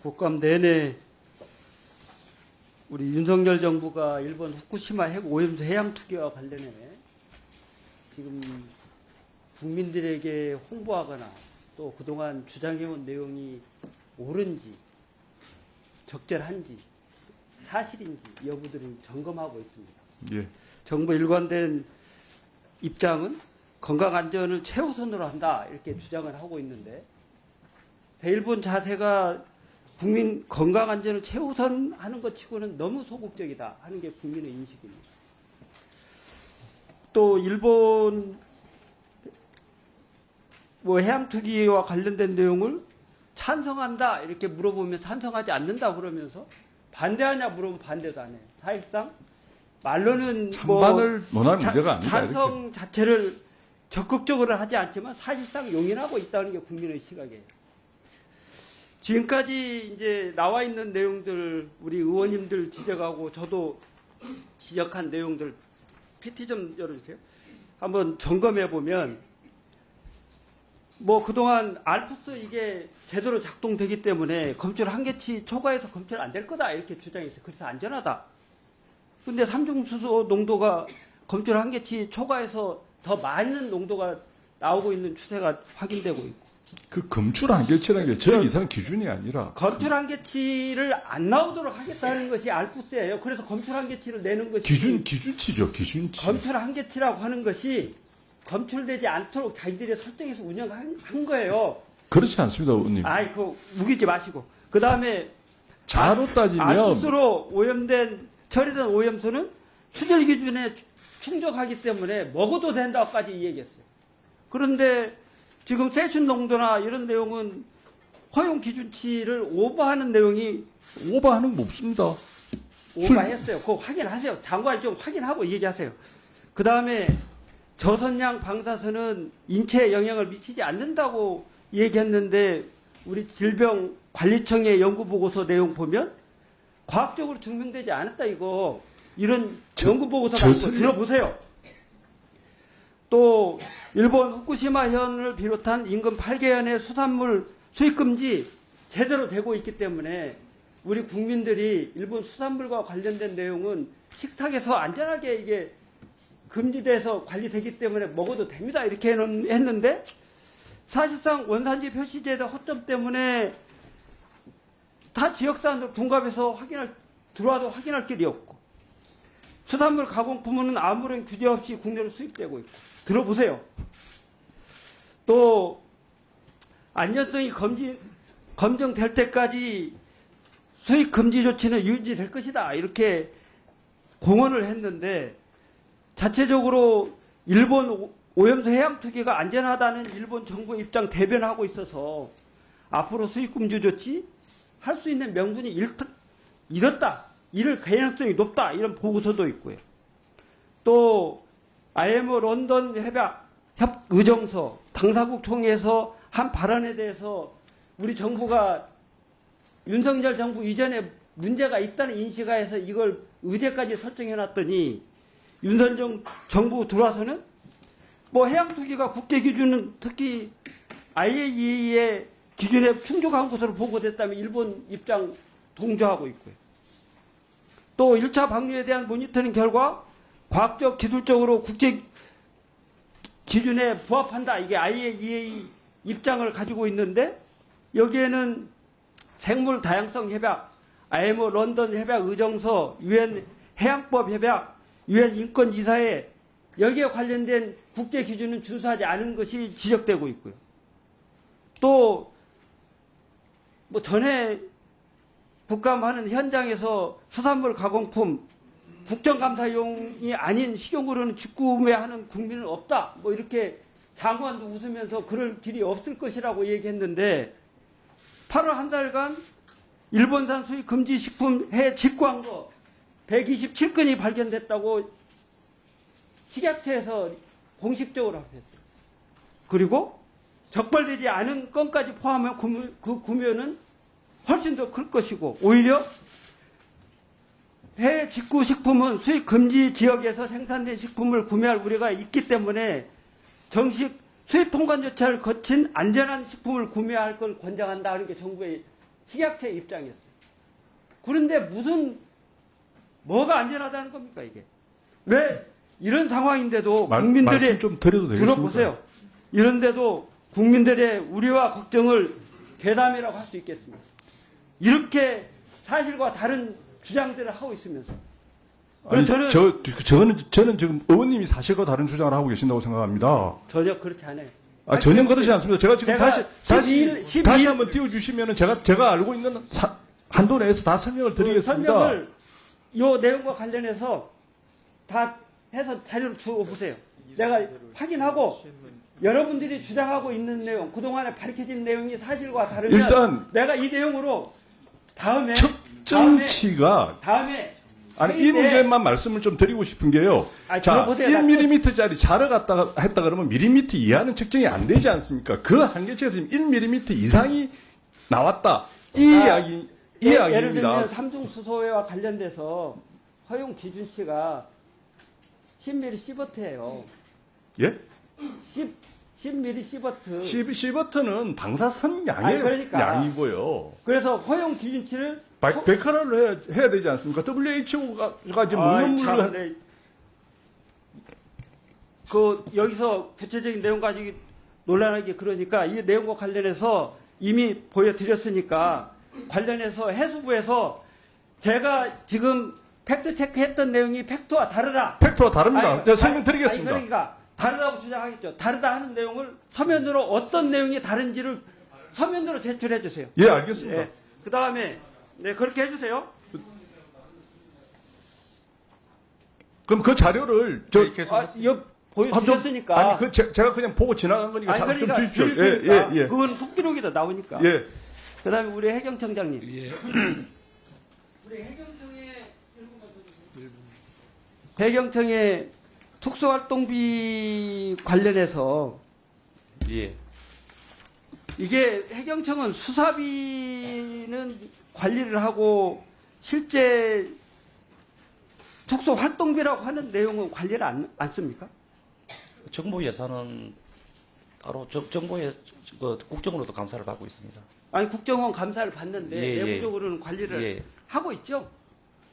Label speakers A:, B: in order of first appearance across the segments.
A: 국감 내내 우리 윤석열 정부가 일본 후쿠시마 핵 오염수 해양 투기와 관련해 지금 국민들에게 홍보하거나 또 그동안 주장해온 내용이 옳은지 적절한지 사실인지 여부들을 점검하고 있습니다.
B: 예.
A: 정부 일관된 입장은 건강안전을 최우선으로 한다 이렇게 주장을 하고 있는데 대일본 자세가 국민 건강안전을 최우선하는 것 치고는 너무 소극적이다 하는 게 국민의 인식입니다. 또 일본 해양투기와 관련된 내용을 찬성한다 이렇게 물어보면 찬성하지 않는다 그러면서 반대하냐 물어보면 반대도 안 해요. 사실상 말로는
B: 찬반을 논할 문제가 아니다.
A: 찬성
B: 이렇게.
A: 자체를 적극적으로 하지 않지만 사실상 용인하고 있다는 게 국민의 시각이에요. 지금까지 이제 나와 있는 내용들 우리 의원님들 지적하고 저도 지적한 내용들 PT 좀 열어주세요. 한번 점검해 보면 그동안 알프스 이게 제대로 작동되기 때문에 검출 한계치 초과해서 검출 안 될 거다 이렇게 주장했어요. 그래서 안전하다. 근데 삼중수소 농도가 검출 한계치 초과해서 더 많은 농도가 나오고 있는 추세가 확인되고 있고.
B: 그 검출 한계치라는 게 저 이상 기준이 아니라
A: 검출 한계치를 안 나오도록 하겠다는 것이 알프스예요. 그래서 검출 한계치를 내는 것이
B: 기준치죠. 기준치.
A: 검출 한계치라고 하는 것이 검출되지 않도록 자기들이 설정해서 운영한 거예요.
B: 그렇지 않습니다, 의원님.
A: 그거 우기지 마시고. 그 다음에
B: 자로 따지면
A: 알프스로 오염된 처리된 오염수는 수질 기준에 충족하기 때문에 먹어도 된다고까지 얘기했어요. 그런데 지금 세균 농도나 이런 내용은 허용 기준치를 오버하는 내용이
B: 오버하는 거 없습니다.
A: 오버했어요. 그거 확인하세요. 장관이 좀 확인하고 얘기하세요. 그 다음에 저선량 방사선은 인체에 영향을 미치지 않는다고 얘기했는데 우리 질병관리청의 연구보고서 내용 보면 과학적으로 증명되지 않았다 이거. 이런 연구보고서가 있고 들어보세요. 또 일본 후쿠시마현을 비롯한 인근 8개현의 수산물 수입금지 제대로 되고 있기 때문에 우리 국민들이 일본 수산물과 관련된 내용은 식탁에서 안전하게 이게 금지돼서 관리되기 때문에 먹어도 됩니다. 이렇게 했는데 사실상 원산지 표시제도 허점 때문에 다 지역사안으로 둔갑해서 들어와도 확인할 길이 없고 수산물 가공품은 아무런 규제 없이 국내로 수입되고 있고 들어보세요. 또 안전성이 검증될 때까지 수입 금지 조치는 유지될 것이다 이렇게 공언을 했는데 자체적으로 일본 오염수 해양 투기가 안전하다는 일본 정부 입장 대변하고 있어서 앞으로 수입 금지 조치 할 수 있는 명분이 잃었다. 이럴 가능성이 높다. 이런 보고서도 있고요. 또 IMO 런던 협 의정서 당사국 총회에서 한 발언에 대해서 우리 정부가 윤석열 정부 이전에 문제가 있다는 인식하에서 이걸 의제까지 설정해놨더니 윤석열 정부 들어와서는 해양 투기가 국제 기준은 특히 IAEA의 기준에 충족한 것으로 보고됐다면 일본 입장 동조하고 있고요. 또 1차 방류에 대한 모니터링 결과 과학적 기술적으로 국제 기준에 부합한다. 이게 IAEA 입장을 가지고 있는데 여기에는 생물 다양성 협약, IMO 런던 협약 의정서, UN 해양법 협약, UN 인권이사회 여기에 관련된 국제 기준은 준수하지 않은 것이 지적되고 있고요. 또 전에 국감하는 현장에서 수산물 가공품 국정감사용이 아닌 식용으로는 직구매하는 국민은 없다. 이렇게 장관도 웃으면서 그럴 길이 없을 것이라고 얘기했는데 8월 한 달간 일본산 수입 금지 식품 해 직구한 거 127건이 발견됐다고 식약처에서 공식적으로発表했어요. 그리고 적발되지 않은 건까지 포함하면 그 구매는 훨씬 더 클 것이고 오히려 해외 직구 식품은 수입 금지 지역에서 생산된 식품을 구매할 우려가 있기 때문에 정식 수입 통관 절차를 거친 안전한 식품을 구매할 걸 권장한다 하는 게 정부의 식약처 입장이었어요. 그런데 뭐가 안전하다는 겁니까 이게? 왜 이런 상황인데도 국민들의
B: 말씀 좀 드려도 되겠습니까?
A: 들어보세요. 이런데도 국민들의 우려와 걱정을 괴담이라고 할 수 있겠습니다. 이렇게 사실과 다른 주장들을 하고 있으면서.
B: 아니,
A: 저는
B: 저는 지금 의원님이 사실과 다른 주장을 하고 계신다고 생각합니다.
A: 전혀 그렇지 않아요.
B: 전혀 그렇지 않습니다. 제가 지금
A: 제가
B: 다시 한번 띄워주시면은 제가 알고 있는 한도 내에서 다 설명을 드리겠습니다.
A: 설명을 요 내용과 관련해서 다 해서 자료를 주고 보세요. 내가 확인하고 여러분들이 주장하고 있는 내용, 그동안에 밝혀진 내용이 사실과 다르면
B: 일단
A: 내가 이 내용으로 다음에
B: 아니
A: 회의
B: 이
A: 때
B: 문제만 말씀을 좀 드리고 싶은 게요. 자,
A: 들어보세요.
B: 1mm짜리 자를 갖다가 했다 그러면 밀리미터 이하는 측정이 안 되지 않습니까? 그 한계치에서 1mm 이상이 나왔다.
A: 예를
B: 이야기입니다.
A: 들면 삼중수소회와 관련돼서 허용 기준치가 10mm 시버트예요.
B: 예?
A: 10mm 시버트.
B: 시버트는 방사선
A: 아니, 그러니까.
B: 양이고요.
A: 그래서 허용 기준치를
B: 백화를 해야 되지 않습니까? WHO가 지금 먹는 물을
A: 여기서 구체적인 내용 가지고 논란하기 그러니까 이 내용과 관련해서 이미 보여드렸으니까 관련해서 해수부에서 제가 지금 팩트 체크했던 내용이 팩트와 다르다.
B: 팩트와 다릅니다. 설명드리겠습니다.
A: 그러니까 다르다고 주장하겠죠. 다르다 하는 내용을 서면으로 어떤 내용이 다른지를 서면으로 제출해 주세요.
B: 예, 알겠습니다.
A: 예. 그 다음에 네 그렇게 해주세요.
B: 그럼 그 자료를
A: 보여주셨으니까.
B: 아니 제가 그냥 보고 지나간 거니까 좀
A: 그러니까
B: 주십시오.
A: 예. 그건 속기록에도 나오니까.
B: 예.
A: 그다음에 우리 해경청장님.
C: 예.
A: 우리 해경청의 특수활동비 관련해서
C: 예.
A: 이게 해경청은 수사비는 관리를 하고 실제 특수활동비라고 하는 내용은 관리를 안 씁니까?
C: 정부 예산은 따로 정부의 국정으로도 감사를 받고 있습니다.
A: 아니 국정원 감사를 받는데
C: 예.
A: 내부적으로는 관리를
C: 예.
A: 하고 있죠.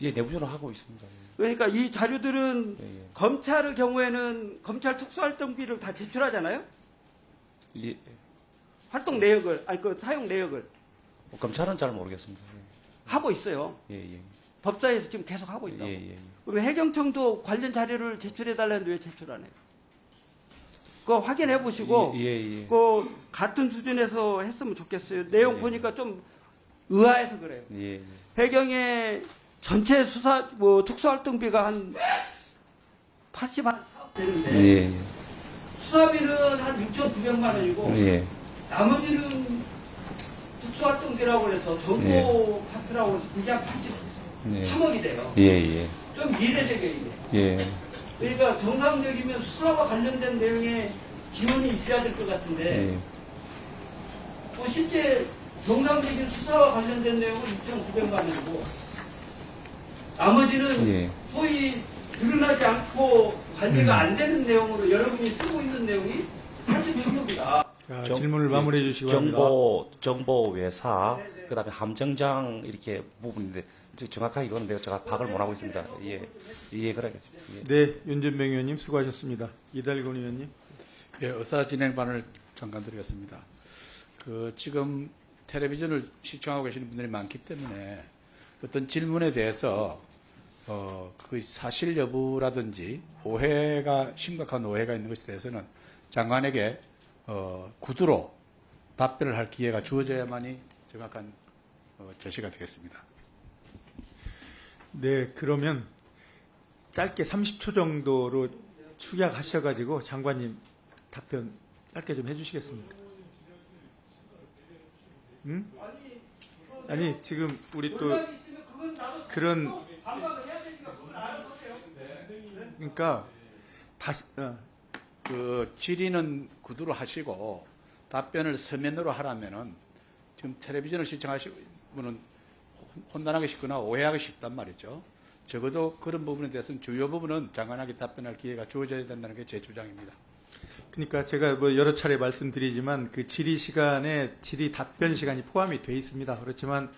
C: 예, 내부적으로 하고 있습니다.
A: 그러니까 이 자료들은
C: 예.
A: 검찰의 경우에는 검찰 특수활동비를 다 제출하잖아요.
C: 예.
A: 활동 내역을 사용 내역을
C: 검찰은 잘 모르겠습니다.
A: 하고 있어요.
C: 예.
A: 법사위에서 지금 계속 하고 있다고.
C: 예.
A: 그럼 해경청도 관련 자료를 제출해 달라는데 왜 제출 안 해요? 그거 확인해 보시고
C: 예.
A: 그 같은 수준에서 했으면 좋겠어요. 내용
C: 예.
A: 보니까 좀 의아해서 그래요.
C: 예.
A: 해경의 전체 특수활동비가 한 80만 되는데
C: 예.
A: 수사비는 한 6,900만 원이고
C: 예.
A: 나머지는 특수활동비라고 해서 정보 파트라고 해서 그게 한 83억이 돼요.
C: 예.
A: 좀 이례적이에요, 이게.
C: 예.
A: 그러니까 정상적이면 수사와 관련된 내용에 지원이 있어야 될 것 같은데, 뭐 실제 정상적인 수사와 관련된 내용은 6,900만 원이고, 나머지는 소위 드러나지 않고 관리가 안 되는 내용으로 여러분이 쓰고 있는 내용이 86억이다.
D: 질문을 마무리해 주시기 바랍니다.
C: 정보 외사, 그다음에 함정장 이렇게 부분인데 정확하게 이거는 제가 파악을 못 하고 있습니다. 예, 그러겠습니다. 예.
D: 네, 윤전병 의원님 수고하셨습니다. 이달곤 의원님.
E: 예, 의사 진행반을 잠깐 드리겠습니다. 지금 텔레비전을 시청하고 계시는 분들이 많기 때문에 어떤 질문에 대해서 그 사실 여부라든지 심각한 오해가 있는 것에 대해서는 장관에게 구두로 답변을 할 기회가 주어져야만이 정확한 제시가 되겠습니다.
D: 네, 그러면 짧게 30초 정도로 축약하셔가지고 장관님 답변 짧게 좀 해주시겠습니까? 응? 아니 지금 우리 또 그런 그러니까 다시
E: 그 질의는 구두로 하시고 답변을 서면으로 하라면은 지금 텔레비전을 시청하시는 분은 혼란하기 쉽거나 오해하기 쉽단 말이죠. 적어도 그런 부분에 대해서는 주요 부분은 장관에게 답변할 기회가 주어져야 된다는 게 제 주장입니다.
D: 그러니까 제가 뭐 여러 차례 말씀드리지만 그 질의 시간에 질의 답변 시간이 포함이 돼 있습니다. 그렇지만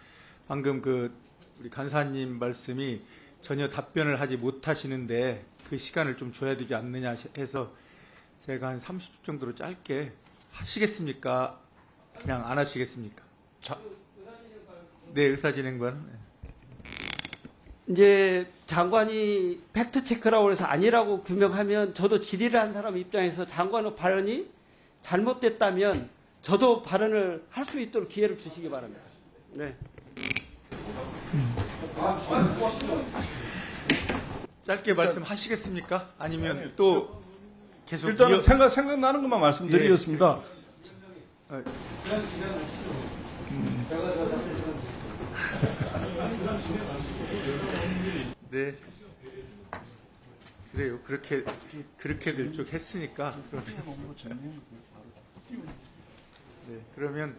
D: 방금 그 우리 간사님 말씀이 전혀 답변을 하지 못하시는데 그 시간을 좀 줘야 되지 않느냐 해서 제가 한 30분 정도로 짧게 하시겠습니까? 그냥 안 하시겠습니까?
C: 자,
D: 네, 의사진행관.
A: 이제 장관이 팩트 체크라고 해서 아니라고 규명하면 저도 질의를 한 사람 입장에서 장관의 발언이 잘못됐다면 저도 발언을 할 수 있도록 기회를 주시기 바랍니다. 네.
D: 짧게 말씀하시겠습니까? 아니면 또 계속
B: 일단은 생각나는 것만 말씀드리겠습니다.
D: 네. 그래요. 그렇게들 쭉 했으니까. 네, 그러면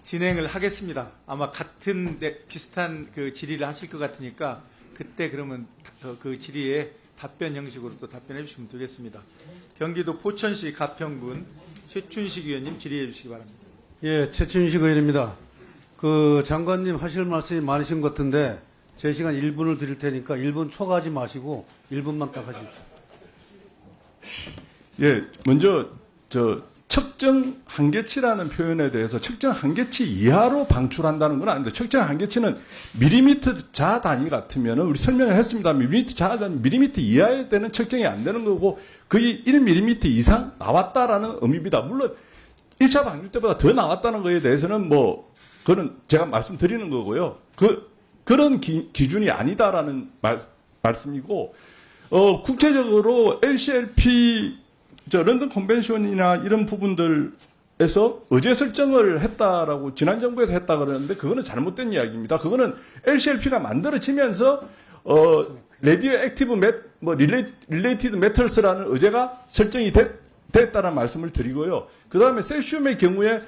D: 진행을 하겠습니다. 아마 같은 비슷한 그 질의를 하실 것 같으니까 그때 그러면 그 질의에 답변 형식으로 또 답변해 주시면 되겠습니다. 경기도 포천시 가평군 최춘식 의원님 질의해 주시기 바랍니다.
F: 예, 최춘식 의원입니다. 그 장관님 하실 말씀이 많으신 것 같은데 제 시간 1분을 드릴 테니까 1분 초과하지 마시고 1분만 딱 하십시오.
B: 예, 먼저 측정 한계치라는 표현에 대해서 측정 한계치 이하로 방출한다는 건 아닌데 측정 한계치는 밀리미터 자 단위 같으면 우리 설명을 했습니다. 밀리미터 자 단위, 밀리미터 이하에 되는 측정이 안 되는 거고 거의 1밀리미터 이상 나왔다라는 의미입니다. 물론 1차 방출 때보다 더 나왔다는 거에 대해서는 그거는 제가 말씀드리는 거고요. 그런 기준이 아니다라는 말씀이고, 국제적으로 LCLP, 런던 컨벤션이나 이런 부분들에서 의제 설정을 했다라고 지난 정부에서 했다 그러는데 그거는 잘못된 이야기입니다. 그거는 LCLP가 만들어지면서, 레디오 액티브 릴레이티드 메털스라는 의제가 설정이 됐다는 말씀을 드리고요. 그 다음에 세슘의 경우에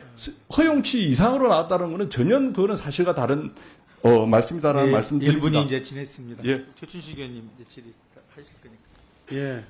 B: 허용치 이상으로 나왔다는 것은 전혀 그거는 사실과 다른 말씀이다라는
D: 네,
B: 말씀 드립니다.
D: 1분이 이제 지났습니다.
B: 예.
D: 최춘식 의원님 이제 질의 하실 거니까.
F: 예,